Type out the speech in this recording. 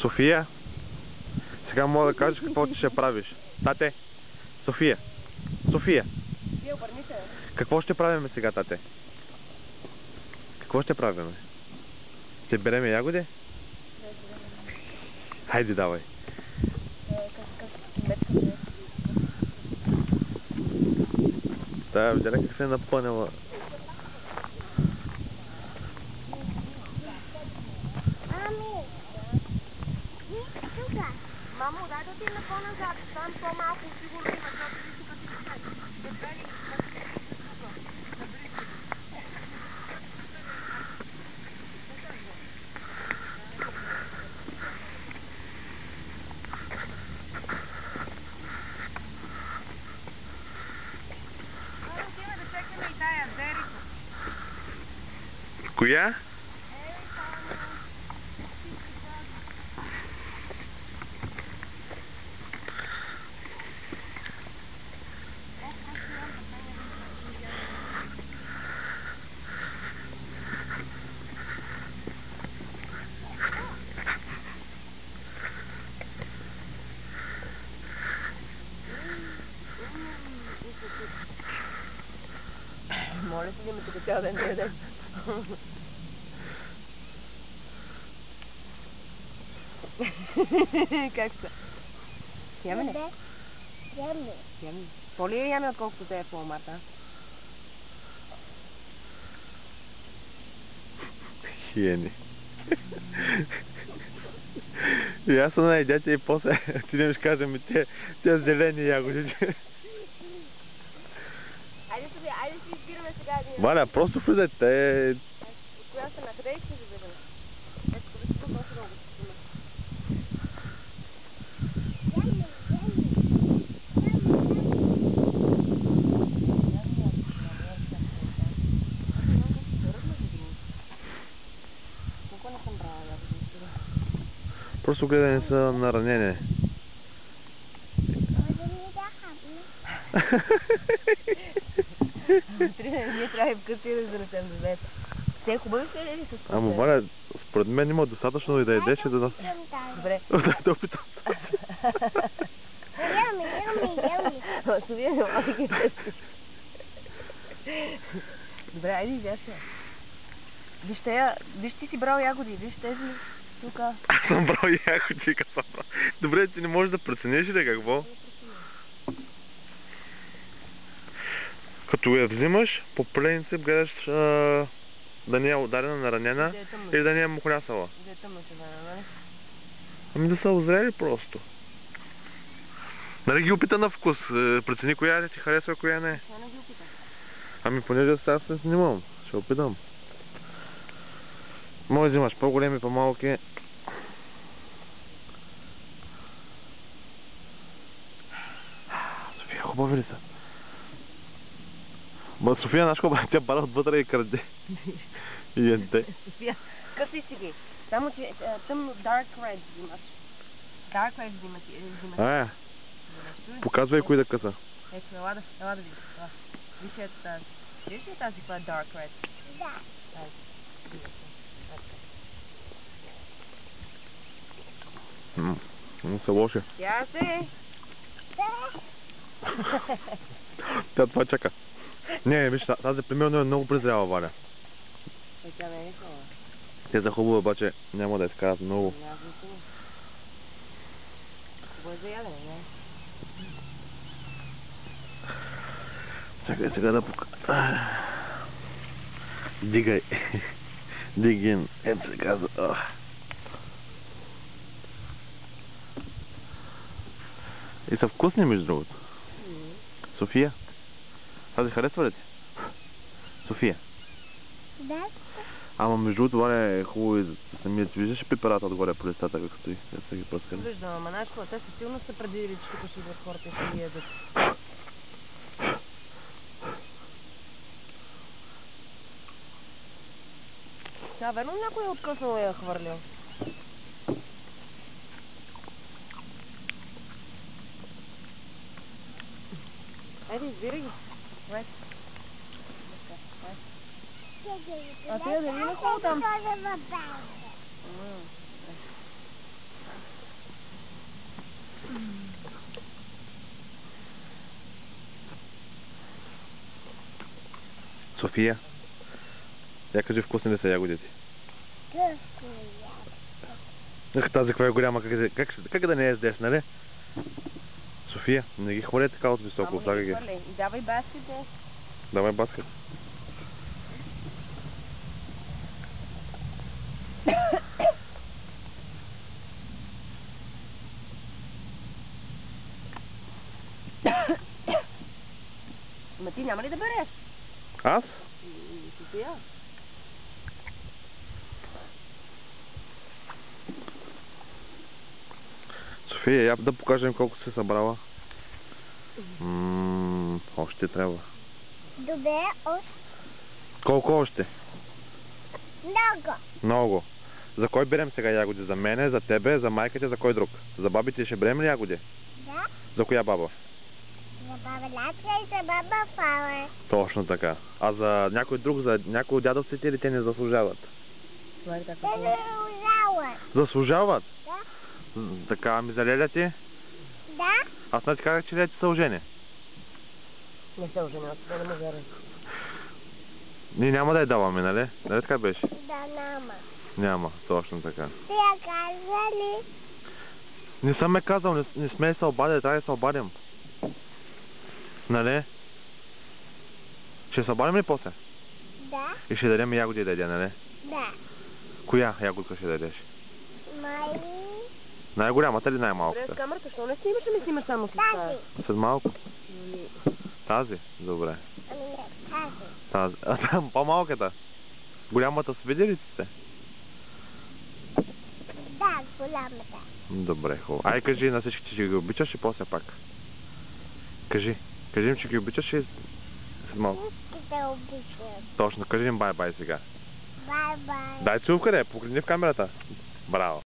София, сега мога да кажеш какво ти ще правиш. Тате, София, София. Вие обърните. Какво ще правим сега, тате? Какво ще правим? Ще береме ягоди? Хайде, давай. Да, видя как се е напънала. Мамо, дай да отидем по-назад. Там по-малко сигурно има, защото ви тук си знаеш. Дебели, да чекаме и тая Дерико. Коя? Моля си да ме тук цял ден да ядем. Как са? Яме ли? Яме. По-ли е яме, отколкото те е по Марта? Хиени. И аз съм наедете и после отидем ще кажем те зелени ягоди. Айде София, айде си избираме сега. Валя, просто влизайте. От коя страна? Къде искаш да влизаме? Ето, къде си тук още много си Просто гледане са наранени. Ние трябва и вкъси да занесем до вето. Те хубави са ли с това? Ама Валя, според мен има достатъчно и да ядеш и да нас... Добре. Да опитам. Ями. София не може да ги тестиш. Добре, айде изяш я. Виж ти си брал ягоди, виж тези тука. Аз съм брал ягоди, какво? Добре, ти не можеш да прецениш ли какво? Като я взимаш, по принцип гледаш да не е ударена, наранена или да не е мухлясала. Дето му се нали? Ами да са озрели просто. Нали ги опита на вкус, прецени коя ти харесва, коя не. Защо не ги опита? Ами понеже сега се снимам, ще опитам. Може да взимаш по-големи, по-малки. София, хубави ли са? Ма София, знаеш хубава, тя бара отвътре и краде. И енте. София, къси си ги. Само че тъмно dark red взимаш. Dark red взимаш. Показвай кои да къса. Ето, ела да видиш. Виж ето тази. Виж ли тази, това е dark red? Да. Не са лоши. Я се! Тя това чака. Не, виж, тази примерно е много презряла, Валя. Тя не е хубава. Те са хубави, обаче няма да изкарат много. Хубаво е за ядене, не? Чакай сега да покажа. Дигай. Дигин. Ето се казва. И са вкусни, между другото. София? Тази харесва ли ти? София? Да. Ама между другото, това е хубаво и за самият. Виждаш ли пиперата отгоре по листата, как стои? Те са ги пръскали. Виждам, ама знаеш какво? Те са силно са предвидили, че тук ще идват хората и ще ги ядат. Сега верно някой е откъснал и я хвърлил. Айде, избирай ги. Right. А те дали не хубаво там? София. Я кажи, вкусни ли са ягодите? Ах, тази каква е голяма, как да не ездеш, нали? София, не ги хвърляй така от високо, слагай ги. Давай баските. Давай баскет. Ма ти няма ли да береш? Аз? София. София, я да покажем колко се събрала. Още трябва. Добре, още. Колко още? Много. Много. За кой берем сега ягоди? За мене, за тебе, за майката, за кой друг? За бабите ще берем ли ягоди? Да? За коя баба? За баба Латка и за баба Фала. Точно така. А за някой друг, за някой от дядовците ли те не заслужават? Те не ужават. Заслужават? Да? Така, ами за леля ти? Да? Аз не ти казах, че леля ти са ожени. Не се оженят, да не му вярвам. Ние няма да я даваме, нали? Нали така беше? Да, няма. Няма, точно така. Ти я каза ли? Не съм ме казал, не сме се обадили, трябва да се обадим. Нали? Ще се обадим ли после? Да? И ще дадем ягоди да яде, нали? Да. Коя ягодка ще дадеш? Май... Най-голямата или През най-малката? камерата, защо не снимаш, ами снимаш само с това? Тази. След малко. Тази? Добре. Ами не, тази. Тази. А там по-малката? Голямата с видели сте? Да, голямата. Добре, хубаво. Ай, кажи на всички, че ги обичаш и после пак. Кажи. Кажи им, че ги обичаш и след малко. Всички те обичат. Точно, кажи им бай-бай сега. Бай-бай. Дай цувка, погледни в камерата. Браво.